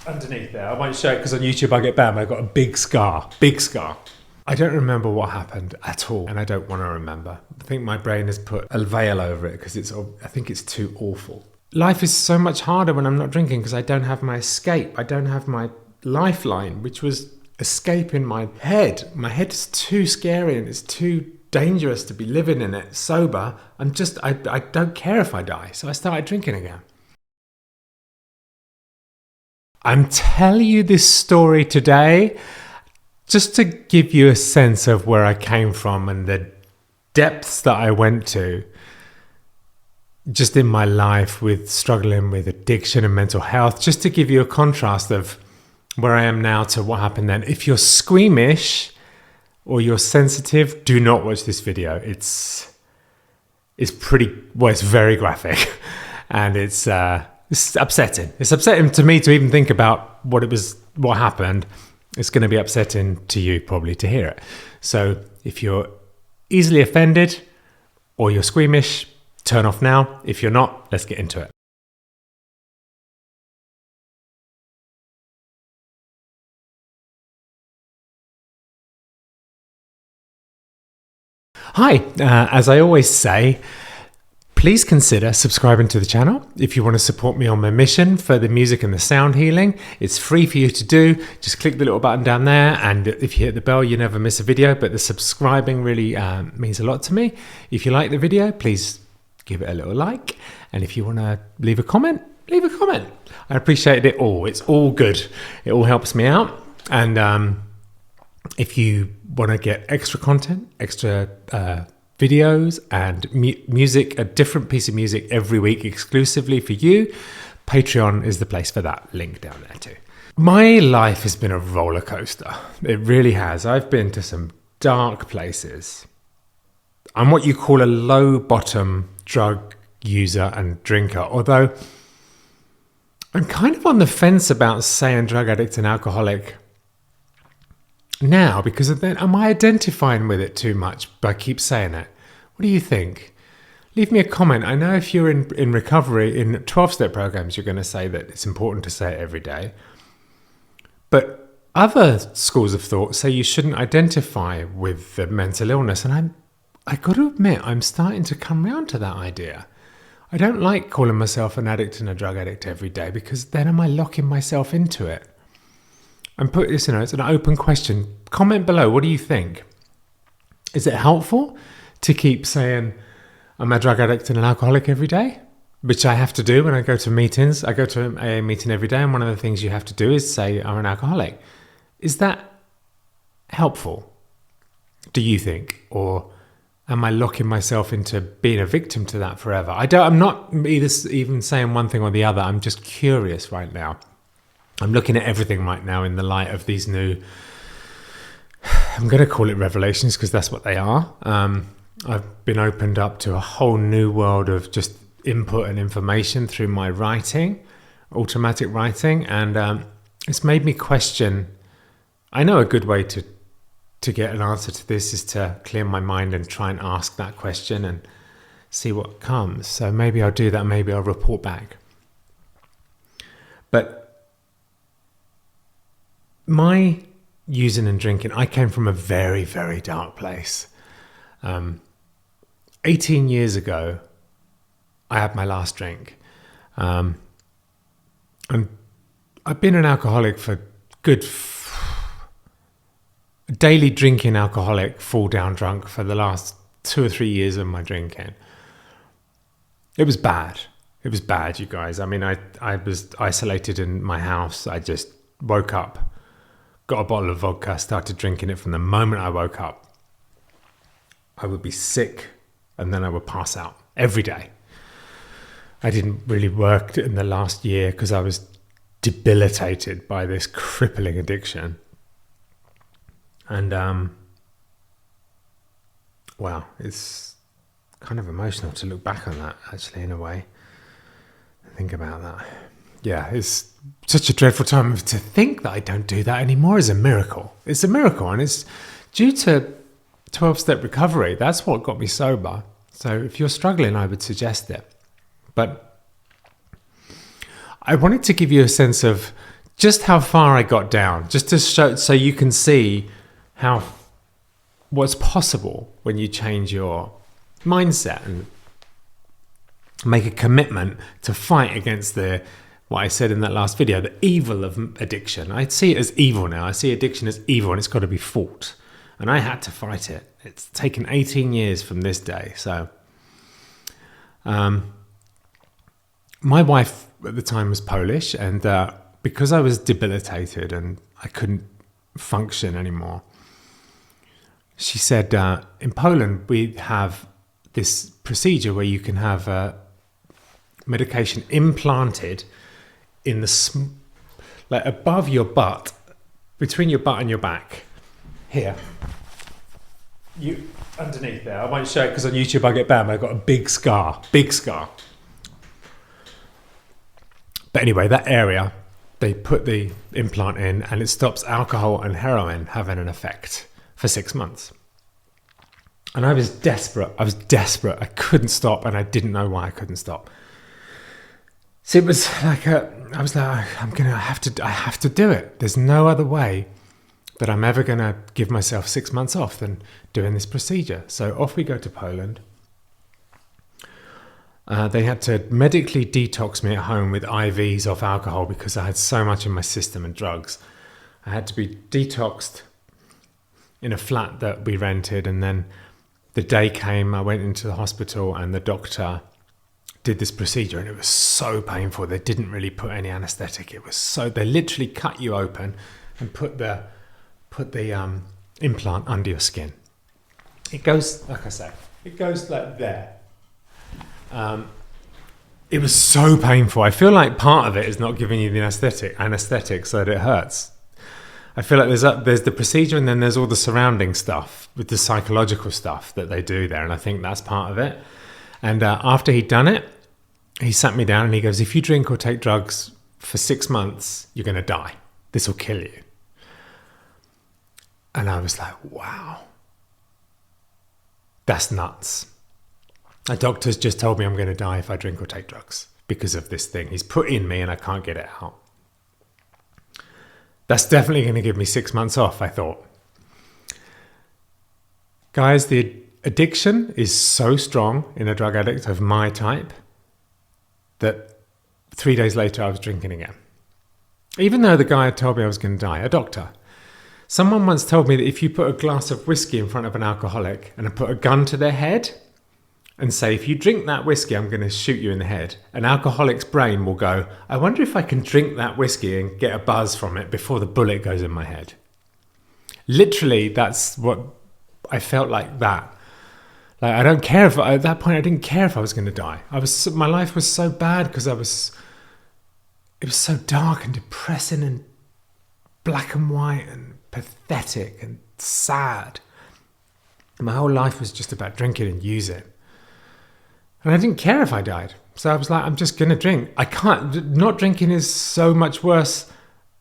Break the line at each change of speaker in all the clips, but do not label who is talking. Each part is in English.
underneath there. I won't show it because on YouTube I get banned. I've got a big scar. Big scar. I don't remember what happened at all, and I don't want to remember. I think my brain has put a veil over it because I think it's too awful. Life is so much harder when I'm not drinking because I don't have my escape. I don't have my lifeline, which was escape in my head. My head is too scary and it's too dangerous to be living in it sober. I don't care if I die. So I started drinking again. I'm telling you this story today just to give you a sense of where I came from and the depths that I went to just in my life with struggling with addiction and mental health, just to give you a contrast of where I am now to what happened then. If you're squeamish or you're sensitive, do not watch this video. It's very graphic and it's upsetting. It's upsetting to me to even think about what happened. It's going to be upsetting to you probably to hear it. So if you're easily offended or you're squeamish, turn off now. If you're not, let's get into it. Hi, as I always say, please consider subscribing to the channel if you want to support me on my mission for the music and the sound healing. It's free for you to do. Just click the little button down there, and if you hit the bell, you never miss a video. But the subscribing really means a lot to me. If you like the video, please give it a little like. And if you want to leave a comment, leave a comment. I appreciate it all. It's all good. It all helps me out. And if you want to get extra content, extra videos and music, a different piece of music every week exclusively for you, Patreon is the place for that. Link down there too. My life has been a roller coaster. It really has. I've been to some dark places. I'm what you call a low bottom drug user and drinker, although I'm kind of on the fence about saying drug addict and alcoholic now, because then am I identifying with it too much by keep saying it? What do you think? Leave me a comment. I know if you're in recovery in 12-step programs, you're going to say that it's important to say it every day. But other schools of thought say you shouldn't identify with the mental illness. And I got to admit, I'm starting to come round to that idea. I don't like calling myself an addict and a drug addict every day, because then am I locking myself into it? And put this, it's an open question. Comment below. What do you think? Is it helpful to keep saying I'm a drug addict and an alcoholic every day? Which I have to do when I go to meetings. I go to an AA meeting every day, and one of the things you have to do is say I'm an alcoholic. Is that helpful, do you think? Or am I locking myself into being a victim to that forever? I'm not even saying one thing or the other. I'm just curious right now. I'm looking at everything right now in the light of these new, I'm going to call it revelations because that's what they are. I've been opened up to a whole new world of just input and information through my writing, automatic writing. And it's made me question. I know a good way to get an answer to this is to clear my mind and try and ask that question and see what comes. So maybe I'll do that. Maybe I'll report back. But my using and drinking, I came from a very, very dark place. 18 years ago, I had my last drink. And I've been an alcoholic for daily drinking alcoholic, fall down drunk for the last 2 or 3 years of my drinking. It was bad. It was bad, you guys. I mean, I was isolated in my house. I just woke up, got a bottle of vodka, started drinking it from the moment I woke up. I would be sick and then I would pass out every day. I didn't really work in the last year because I was debilitated by this crippling addiction. And, wow, it's kind of emotional to look back on that, actually, in a way. Think about that. Yeah, it's such a dreadful time. To think that I don't do that anymore is a miracle. It's a miracle, and it's due to 12-step recovery. That's what got me sober. So if you're struggling, I would suggest it. But I wanted to give you a sense of just how far I got down, just to show, so you can see what's possible when you change your mindset and make a commitment to fight against what I said in that last video, the evil of addiction. I see it as evil now. I see addiction as evil, and it's got to be fought. And I had to fight it. It's taken 18 years from this day. So my wife at the time was Polish, and because I was debilitated and I couldn't function anymore, she said, in Poland, we have this procedure where you can have medication implanted in like above your butt, between your butt and your back, here. Underneath there. I won't show it because on YouTube I get banned. I've got a big scar. But anyway, that area, they put the implant in, and it stops alcohol and heroin having an effect for 6 months. And I was desperate. I couldn't stop, and I didn't know why I couldn't stop. So it was like I was like, I have to do it. There's no other way that I'm ever going to give myself 6 months off than doing this procedure. So off we go to Poland. They had to medically detox me at home with IVs off alcohol because I had so much in my system and drugs. I had to be detoxed in a flat that we rented, and then the day came, I went into the hospital, and the doctor did this procedure, and it was so painful. They didn't really put any anesthetic. They literally cut you open and put the implant under your skin. It goes, like I say, it goes like there. It was so painful. I feel like part of it is not giving you the anesthetic so that it hurts. I feel like there's the procedure, and then there's all the surrounding stuff with the psychological stuff that they do there, and I think that's part of it. And after he'd done it, he sat me down and he goes, if you drink or take drugs for 6 months, you're going to die. This will kill you. And I was like, wow, that's nuts. A doctor's just told me I'm going to die if I drink or take drugs because of this thing he's put in me and I can't get it out. That's definitely going to give me 6 months off, I thought. Guys, the addiction is so strong in a drug addict of my type that 3 days later I was drinking again. Even though the guy had told me I was going to die, a doctor. Someone once told me that if you put a glass of whiskey in front of an alcoholic and put a gun to their head and say, if you drink that whiskey, I'm going to shoot you in the head, an alcoholic's brain will go, I wonder if I can drink that whiskey and get a buzz from it before the bullet goes in my head. Literally, that's what I felt like that. Like, I don't care if, at that point, I didn't care if I was going to die. My life was so bad because it was so dark and depressing and black and white and pathetic and sad. My whole life was just about drinking and using. And I didn't care if I died. So I was like, I'm just going to drink. Not drinking is so much worse.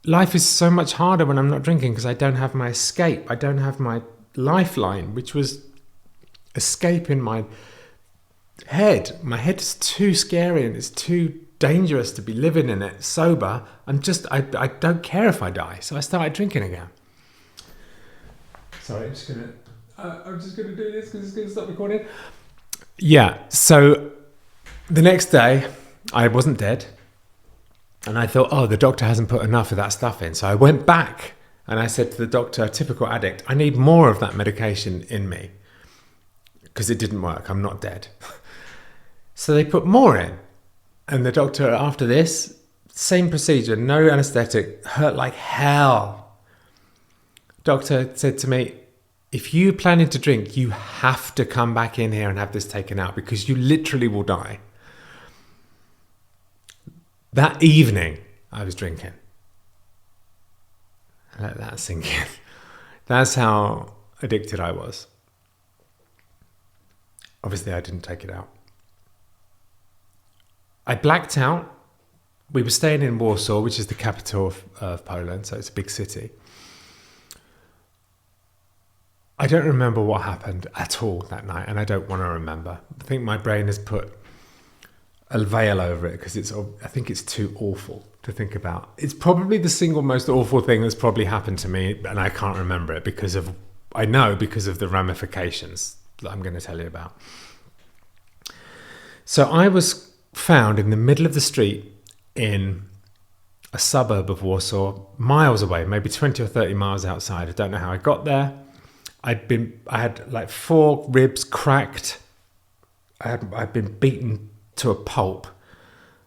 Life is so much harder when I'm not drinking because I don't have my escape. I don't have my lifeline, which was escape in my head. My head is too scary and it's too dangerous to be living in it sober. I don't care if I die. So I started drinking again. Sorry, I'm just going to do this because it's going to stop recording. Yeah, so the next day I wasn't dead and I thought, oh, the doctor hasn't put enough of that stuff in. So I went back and I said to the doctor, typical addict, I need more of that medication in me because it didn't work. I'm not dead. So they put more in. And the doctor, after this, same procedure, no anesthetic, hurt like hell. Doctor said to me, if you're planning to drink, you have to come back in here and have this taken out because you literally will die. That evening, I was drinking. Let that sink in. That's how addicted I was. Obviously, I didn't take it out. I blacked out. We were staying in Warsaw, which is the capital of Poland, so it's a big city. I don't remember what happened at all that night, and I don't want to remember. I think my brain has put a veil over it because I think it's too awful. to think about. It's probably the single most awful thing that's probably happened to me, and I can't remember it because of the ramifications that I'm going to tell you about. So I was found in the middle of the street in a suburb of Warsaw, miles away, maybe 20 or 30 miles outside. I don't know how I got there. I had like 4 ribs cracked. I'd been beaten to a pulp.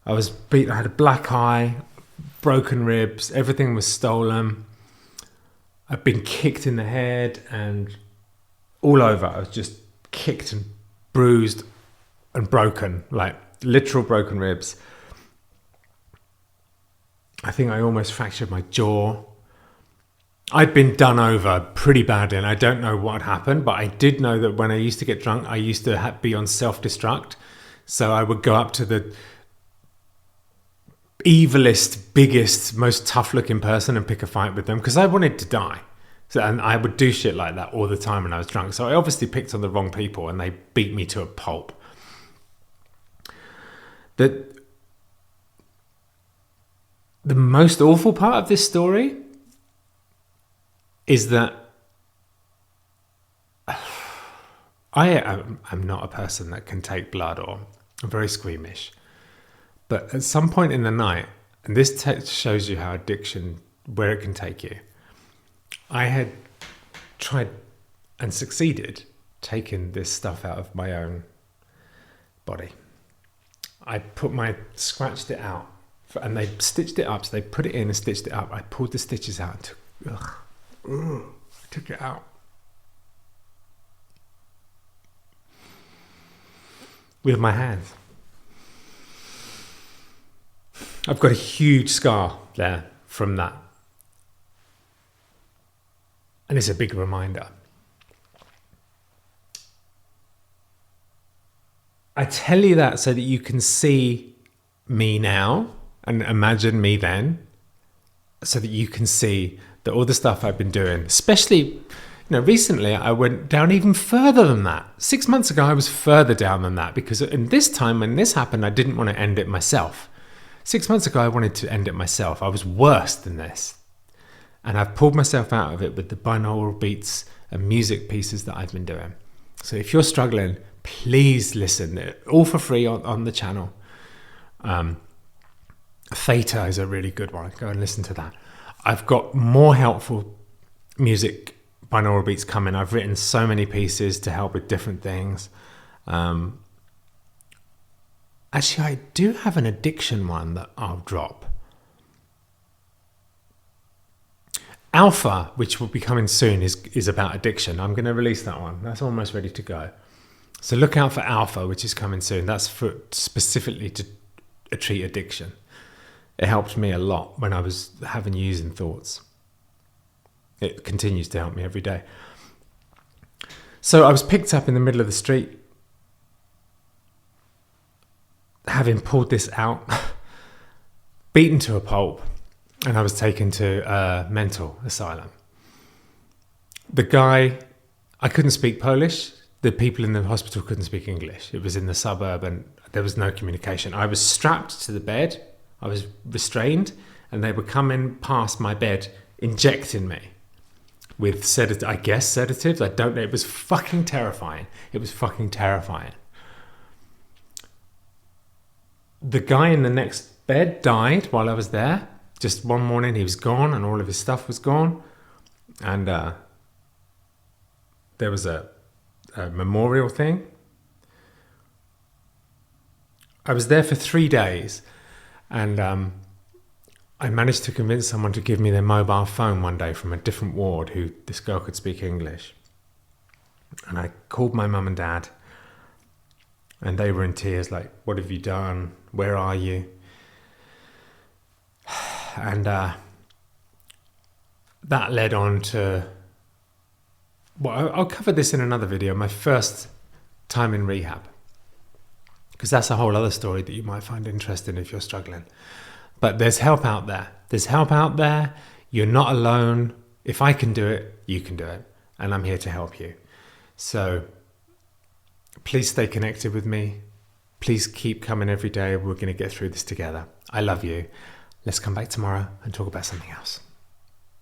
I had a black eye, broken ribs, everything was stolen. I'd been kicked in the head and all over. I was just kicked and bruised and broken, like literal broken ribs. I think I almost fractured my jaw. I'd been done over pretty badly, and I don't know what happened, but I did know that when I used to get drunk, I used to be on self-destruct. So I would go up to the evilest, biggest, most tough-looking person and pick a fight with them because I wanted to die. And I would do shit like that all the time when I was drunk. So I obviously picked on the wrong people, and they beat me to a pulp. The most awful part of this story is that I am not a person that can take blood, or I'm very squeamish. But at some point in the night, and this text shows you how addiction, where it can take you, I had tried and succeeded taking this stuff out of my own body. I scratched it out, and they stitched it up. So they put it in and stitched it up. I pulled the stitches out and I took it out. With my hands. I've got a huge scar there from that. And it's a big reminder. I tell you that so that you can see me now and imagine me then, so that you can see that all the stuff I've been doing, especially, recently I went down even further than that. 6 months ago, I was further down than that because in this time when this happened, I didn't want to end it myself. 6 months ago, I wanted to end it myself. I was worse than this. And I've pulled myself out of it with the binaural beats and music pieces that I've been doing. So if you're struggling, please listen. They're all for free on the channel. Theta is a really good one. Go and listen to that. I've got more helpful music binaural beats coming. I've written so many pieces to help with different things. Actually, I do have an addiction one that I'll drop. Alpha, which will be coming soon, is about addiction. I'm going to release that one. That's almost ready to go. So look out for Alpha, which is coming soon. That's for specifically to treat addiction. It helped me a lot when I was having using thoughts. It continues to help me every day. So I was picked up in the middle of the street, having pulled this out, beaten to a pulp, and I was taken to a mental asylum. The guy, I couldn't speak Polish. The people in the hospital couldn't speak English. It was in the suburb and there was no communication. I was strapped to the bed. I was restrained, and they were coming past my bed, injecting me with sedatives. I don't know. It was fucking terrifying. The guy in the next bed died while I was there. Just one morning he was gone and all of his stuff was gone. And there was a memorial thing. I was there for 3 days, and I managed to convince someone to give me their mobile phone one day from a different ward who this girl could speak English. And I called my mum and dad, and they were in tears, like, what have you done? Where are you? And that led on to, well, I'll cover this in another video, my first time in rehab, because that's a whole other story that you might find interesting if you're struggling. But there's help out there. You're not alone. If I can do it, you can do it. And I'm here to help you. So please stay connected with me. Please keep coming every day. We're going to get through this together. I love you. Let's come back tomorrow and talk about something else.